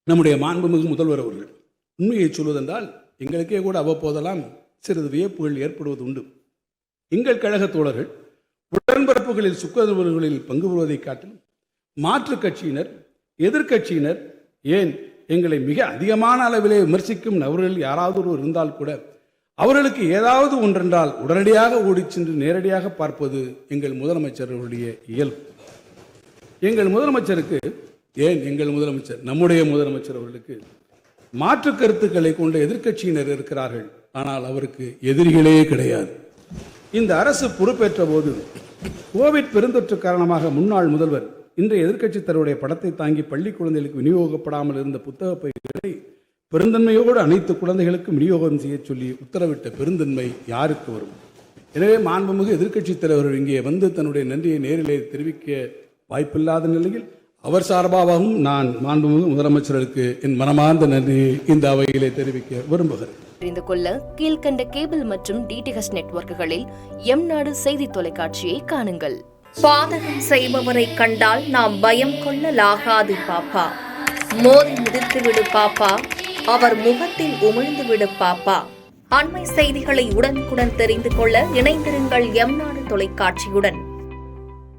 நம்முடைய மாண்புமிகு முதல்வர் அவர்கள். உண்மையை சொல்வதென்றால் எங்களுக்கே கூட அவ்வப்போதெல்லாம் சிறிது வியப்புகள் ஏற்படுவது உண்டு. எங்கள் கழக தோழர்கள் உடன்பிறப்புகளில் சுக்கரவர்களில் பங்கு பெறுவதை காட்டிலும் மாற்றுக் கட்சியினர், எதிர்கட்சியினர், ஏன் எங்களை மிக அதிகமான அளவிலே விமர்சிக்கும் நபர்கள் யாராவது ஒருவர் இருந்தால் கூட அவர்களுக்கு ஏதாவது ஒன்றென்றால் உடனடியாக ஓடிச் சென்று நேரடியாக பார்ப்பது எங்கள் முதலமைச்சர்களுடைய இயல்பு. எங்கள் முதலமைச்சருக்கு, ஏன் எங்கள் முதலமைச்சர், நம்முடைய முதலமைச்சர் அவர்களுக்கு மாற்று கருத்துக்களை கொண்ட எதிர்க்கட்சியினர் இருக்கிறார்கள். ஆனால் அவருக்கு எதிரிகளே கிடையாது. இந்த அரசு பொறுப்பேற்ற போது கோவிட் பெருந்தொற்று காரணமாக முன்னாள் முதல்வர் இன்றைய எதிர்க்கட்சி தன்னுடைய படத்தை தாங்கி பள்ளி குழந்தைகளுக்கு விநியோகப்படாமல் இருந்த புத்தக பைகளை பெருந்தன்மையோடு அனைத்து குழந்தைகளுக்கும் விநியோகம் செய்ய சொல்லி உத்தரவிட்ட பெருந்தன்மை யாருக்கு வரும்? எனவே மாண்புமிகு எதிர்க்கட்சி தலைவர்கள் இங்கே வந்து தன்னுடைய நன்றியை நேரிலே தெரிவிக்க வாய்ப்பில்லாத நிலையில் அவர் சார்பாகவும் நான் மாண்புமிகு முதலமைச்சருக்கு என் மனமார்ந்த நன்றியை இந்த அவையிலே தெரிவிக்க விரும்புகிறேன். தெரிந்து கொள்ள கீழ்கண்ட கேபிள் மற்றும் டிடிஹெச் நெட்வொர்க்குகளில் எம்நாடு செய்தி தொலைக்காட்சியை காணுங்கள். பாதகம் செய்பவரை கண்டால் நாம் பயம் கொள்ளலாகாது பாப்பா. மோதி மிதித்து விடு பாப்பா, அவர் முகத்தில் உமிழ்ந்து விடு பாப்பா. அண்மை செய்திகளை உடனுக்குடன் தெரிந்து கொள்ள இணைந்திருங்கள் எம்நாடு தொலைக்காட்சியுடன்.